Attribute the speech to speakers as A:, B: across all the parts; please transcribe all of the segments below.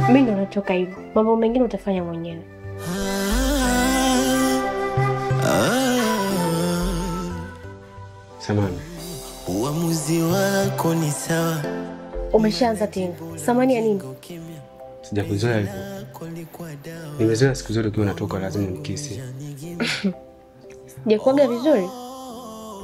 A: Mimi ndo natoka hivyo. Mambo mengine utafanya mwenyewe.
B: Samani.
C: Uamuzi wako ni sawa.
A: Umeshaanza tena. Samani ya nini?
B: Sijakuzoea hivyo. Nimezoea siku zote ukiwa unatoka lazima unikisi.
A: Sijakuaga vizuri?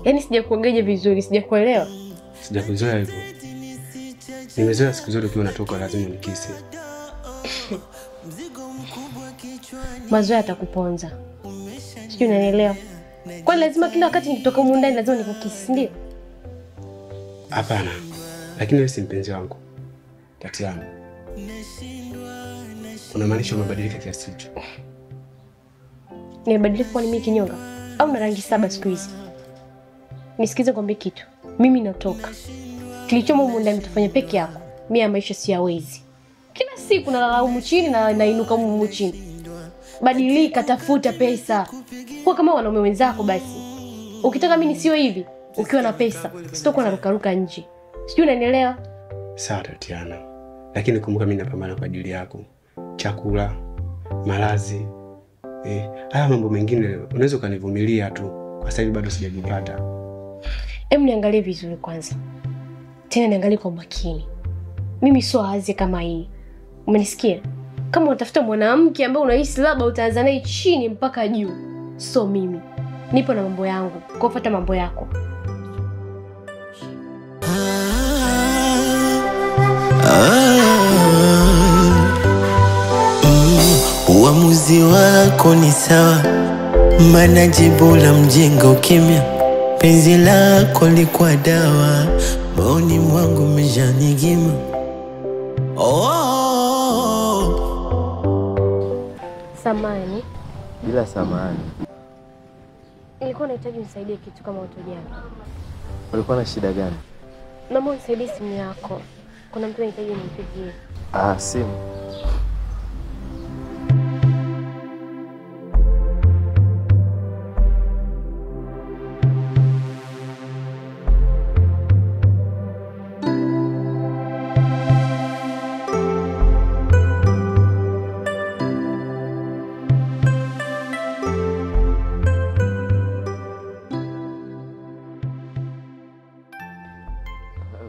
A: Yaani sijakuageje vizuri? Sijakuelewa.
B: Sijakuzoea hivyo. Nimezoea siku zote ukiwa unatoka lazima unikisi.
A: Mazoea yatakuponza. Sijui unanielewa. Kwa lazima kila wakati nikitoka humu ndani lazima nikukisi, ndio?
B: Hapana. Lakini wewe si mpenzi wangu. Tatiana. Unamaanisha umebadilika kiasi hicho?
A: Nimebadilika kwa mimi kinyonga au na rangi 7 siku hizi? Nisikize kwambie kitu. Mimi natoka. Kilichomo humu ndani tufanye peke yako. Mimi ya maisha siyawezi. Kila siku nalala humu chini na nainuka humu chini. Badilika, tafuta pesa. Kwa kama wanaume wenzako basi. Ukitaka mimi nisiwe hivi, ukiwa na pesa, sitokuwa narukaruka nje. Sijui unanielewa?
B: Sawa Tatiana. Lakini kumbuka mimi napambana kwa ajili yako. Chakula, malazi, haya mambo mengine unaweza kanivumilia tu. Kwa sababu bado sijajipata.
A: Hebu niangalie vizuri kwanza. Tena niangalie kwa makini. Mimi sio hazi kama hii. Umenisikia? Kama unatafuta mwanamke ambaye unahisi labda utaanza naye chini mpaka juu, sio mimi. Nipo na mambo yangu. Kwa fuata mambo yako.
C: Uamuzi wako ni sawa. Maana jibu la mjinga ukimya. Penzi lako likuwa dawa. Maoni mwangu umejanigima.
A: Samani.
D: Bila samani.
A: Nilikuwa nahitaji unisaidie kitu kama utojana.
D: Ulikuwa na shida gani?
A: Naomba unisaidie simu yako. Kuna mtu anahitaji nimpigie.
D: Simu.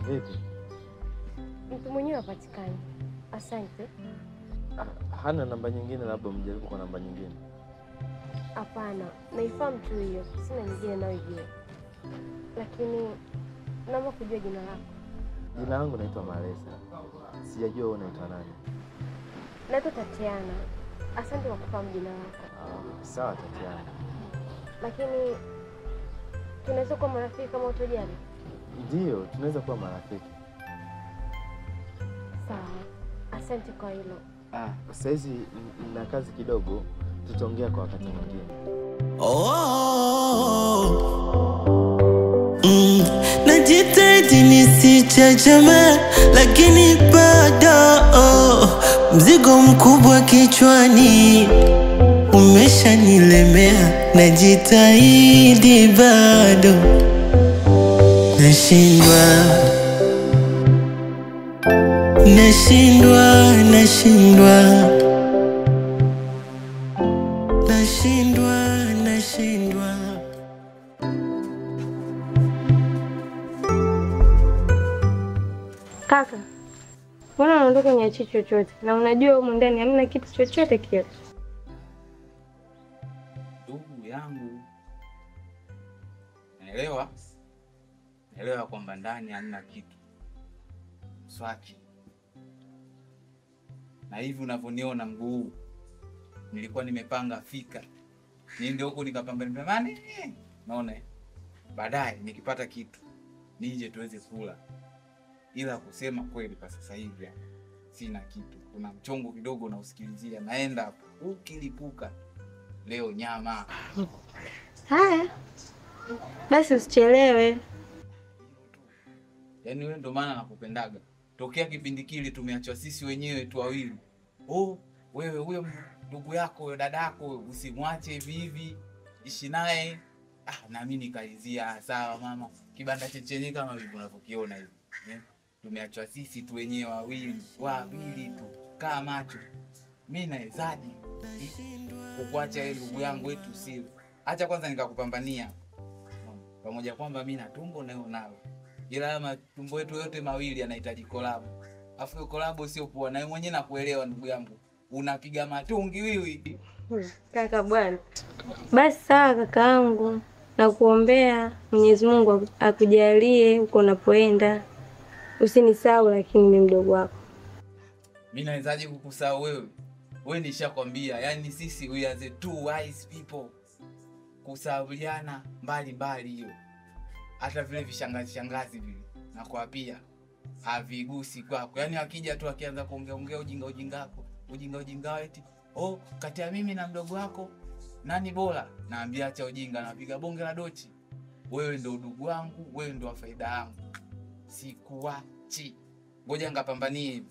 D: Vipi?
A: Mtu mwenyewe hapatikani. Asante.
D: Hana namba nyingine, labda mjaribu kwa namba nyingine.
A: Hapana, naifahamu tu hiyo. Sina nyingine naojua. Lakini naomba kujua jina lako.
D: Jina langu naitwa Maresa. Sijajua wewe unaitwa nani?
A: Naitwa Tatiana. Asante kwa kufahamu jina lako.
D: Sawa Tatiana.
A: Lakini tunaweza kuwa marafiki kama utojana?
D: Ndio, tunaweza kuwa marafiki.
A: Sawa. Asante kwa hilo.
D: Sasa hizi na kazi kidogo, tutaongea kwa wakati mwingine.
C: Najitahidi nisichachame, lakini bado mzigo mkubwa kichwani umeshanilemea. Najitahidi bado nashindwa.
A: Kaka, mbona unaondoka niachi chochote? Na unajua huko ndani hamna kitu chochote kile.
E: Ndugu yangu. Naelewa kwamba ndani hamna kitu. Swaki. Na hivi unavyoniona mguu, nilikuwa nimepanga fika. Niende huko nikapambane. Naona. Baadaye nikipata kitu nije tuweze kula. Ila kusema kweli kwa sasa hivi sina kitu. Kuna mchongo kidogo na usikilizia. Naenda hapo ukilipuka. Leo nyama.
A: Haya. Basi usichelewe.
E: Yaani wewe ndo maana nakupendaga. Tokea kipindi kile tumeachwa sisi wenyewe tu wawili. Wewe huyo ndugu yako, huyo dadako usimwache hivi hivi. Ishi naye. Na mimi nikaizia sawa mama. Kibanda chenye kama hivi unavyokiona hivi. Tumeachwa sisi tu wenyewe wawili tu. kaa macho. Mimi nawezaje kukuacha wewe ndugu yangu wetu sio? Acha kwanza nikakupambania. Pamoja kwamba mimi na tumbo nayo nalo. Ila matumbo yetu yote mawili yanahitaji collab. Afu collab sio poa, na wewe mwenyewe nakuelewa ndugu yangu. Unapiga matungi wiwi.
F: Kaka bwana. Basi sawa kakaangu. Nakuombea Mwenyezi Mungu akujalie uko unapoenda. Usinisahau lakini mimi mdogo wako.
E: Mimi nawezaje kukusahau wewe? Wewe nishakwambia, yani sisi we are the two wise people. Kusahauliana mbali hiyo. Hata vile vishangazi vile. Na kwa pia havigusi kwako. Yani akija tu akianza kuongea ujinga eti kati ya mimi na mdogo wako nani bora? Naambia acha ujinga, napiga bonge la dochi. Wewe ndo udugu wangu, wewe ndo faida yangu. Sikuachi. Ngoja ngapambanie hivi.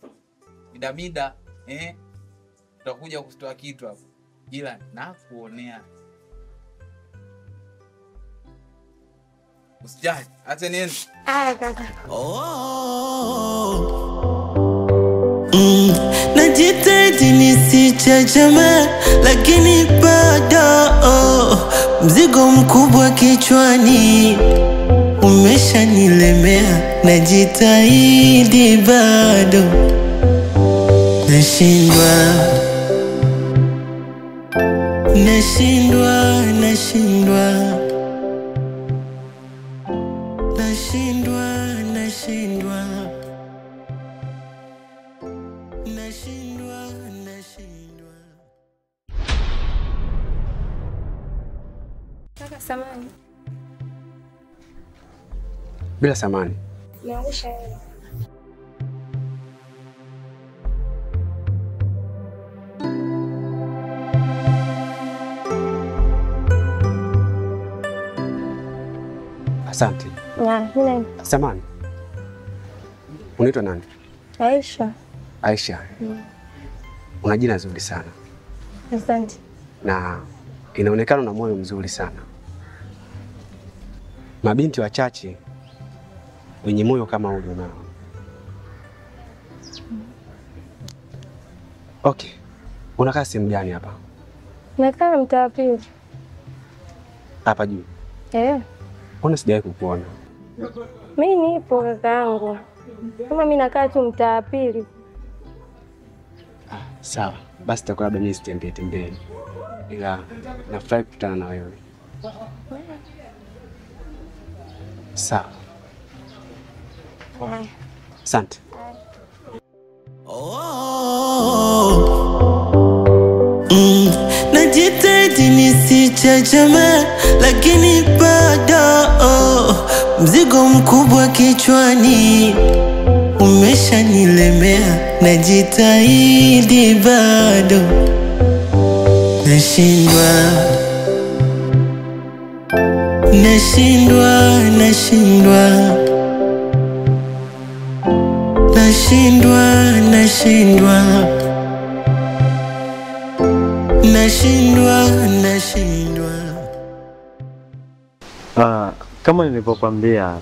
E: Mida tutakuja kustoa kitu hapo. Ila nakuonea. Usijali, acha niende.
F: Kaka.
C: Najitahidi nisichachame, lakini bado mzigo mkubwa kichwani umeshanilemea. Najitahidi bado nashindwa.
F: Kaka samani.
B: Bila samani.
F: Naangusha hela.
B: Asante.
F: Nini?
B: Samani. Unaitwa nani?
F: Aisha.
B: Aisha. Una jina zuri sana.
F: Asante.
B: Na inaonekana una moyo mzuri sana. Mabinti wachache wenye moyo kama ule unao. Okay. Unakaa sehemu gani hapa?
F: Nakaa mtaa pili.
B: Hapa juu. Mbona sijawahi kukuona?
F: Mimi nipo kakaangu. Kama mimi nakaa tu mtaa pili.
B: Sawa. Basi takuwa labda mimi sitembee. Ila nafurahi kukutana na wewe. Sawa. Asante.
C: Najitahidi nisichachame, lakini bado mzigo mkubwa kichwani umeshanilemea. Najitahidi bado nashindwa.
D: Kama nilivyokuambia,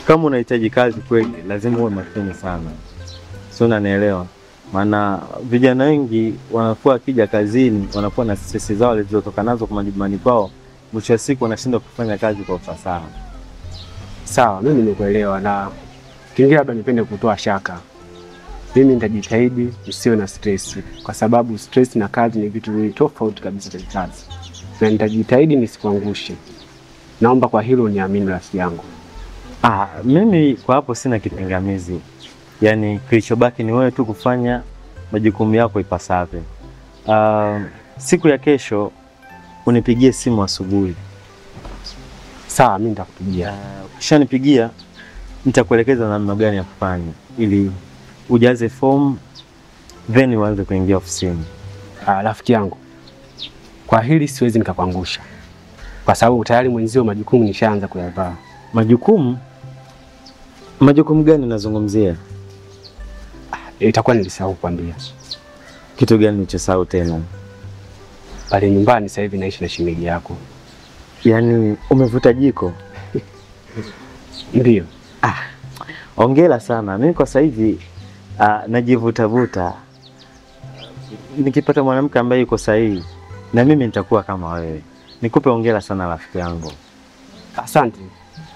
D: kama unahitaji kazi kweli lazima uwe makini sana. Sio, unanielewa? Maana vijana wengi wanakuwa akija kazini wanakuwa na stress zao zilizotoka nazo kwa majumbani kwao, mwisho wa siku wanashindwa kufanya kazi kwa ufasaha.
B: Sawa, mimi nimekuelewa, na kingine labda nipende kutoa shaka. Mimi nitajitahidi usiwe na stress, kwa sababu stress na kazi ni vitu viwili tofauti kabisa katika kazi. Na nitajitahidi nisikuangushe. Naomba kwa hilo niamini rafiki yangu.
D: Mimi kwa hapo sina kipingamizi. Yaani kilichobaki ni wewe tu kufanya majukumu yako ipasavyo. Siku ya kesho unipigie simu asubuhi.
B: Sawa, mimi nitakupigia.
D: Ukishanipigia nitakuelekeza namna gani ya kufanya ili ujaze form then uanze kuingia ofisini.
B: Rafiki yangu, kwa hili siwezi nikakuangusha, kwa sababu tayari mwenzio majukumu nishaanza kuyavaa.
D: Majukumu? Majukumu gani unazungumzia?
B: Itakuwa nilisahau kuambia.
D: Kitu gani ulichosahau tena?
B: Pale nyumbani sasa hivi naishi na shemeji yako.
D: Yaani umevuta jiko?
B: Ndio.
D: Hongera sana. Mimi kwa sasa hivi Najivuta. Nikipata mwanamke ambaye yuko sahihi, na mimi nitakuwa kama wewe. Nikupe hongera sana rafiki yangu.
B: Asante.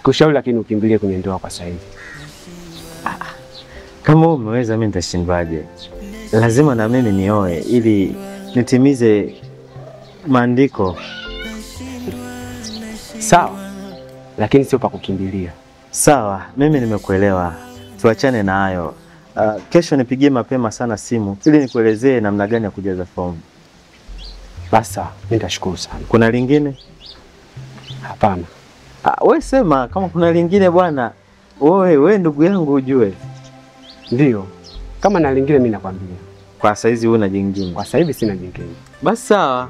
B: Kushauri lakini ukimbilie kwenye ndoa kwa sahihi.
D: Kama umeweza mimi nitashindwaje? Lazima na mimi nioe ili nitimize maandiko.
B: Sawa. Lakini sio pa kukimbilia.
D: Sawa, mimi nimekuelewa. Tuachane na hayo. Kesho nipigie mapema sana simu ili nikuelezee namna gani ya kujaza fomu.
B: Basi, mimi nitashukuru sana.
D: Kuna lingine?
B: Hapana.
D: Wewe sema kama kuna lingine bwana. Wewe ndugu yangu ujue.
B: Ndio. Kama na lingine mimi nakwambia.
D: Kwa saizi una jingine?
B: Kwa sasa hivi sina jingine.
D: Basi sawa.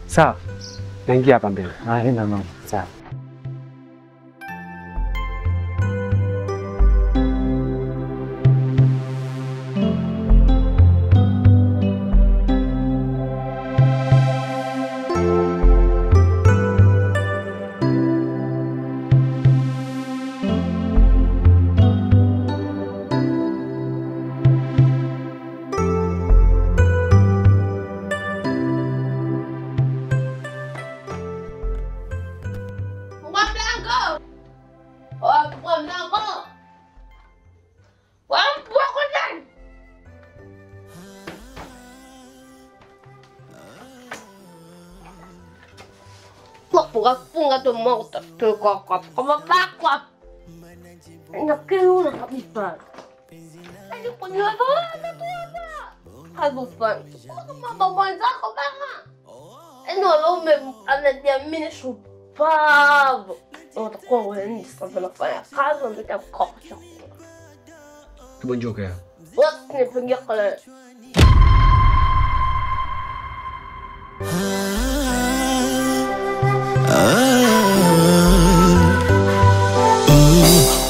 B: Sawa. Naingia hapa mbele.
D: Haina mama.
B: Sawa.
A: Funga tu moto tu kokop kama bakwa. Nakiuna kabisa. Ani kunywa bwana bwana. Hagufa. Mama mwanzako bana. Wanaume anajiamini shupavu. Utakuwa wewe sasa unafanya kazi unataka kukopa chakula.
B: Hebu njoo hapa.
A: Wewe nipigie kale.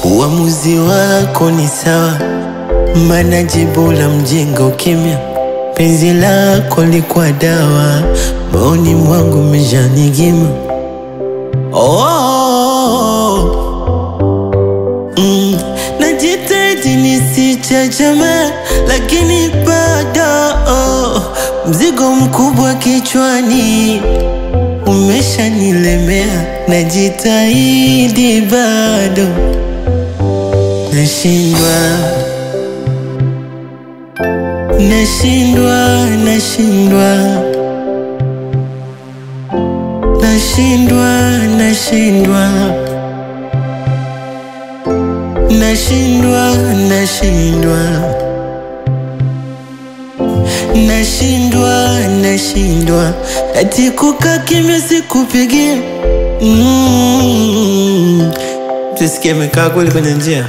C: Uamuzi wako ni sawa, maana jibu la mjinga ukimya. Penzi lako likuwa dawa, moyoni mwangu umejanigima. Najitahidi nisichachame, lakini bado mzigo mkubwa kichwani umeshanilemea. Najitahidi bado nashindwa, nashindwa, nashindwa, nashindwa, nashindwa, nashindwa, nashindwa, nashindwa, nashindwa, ati kukaa kimya sikupigie. Tusikie mekaa kweli kwenye njia.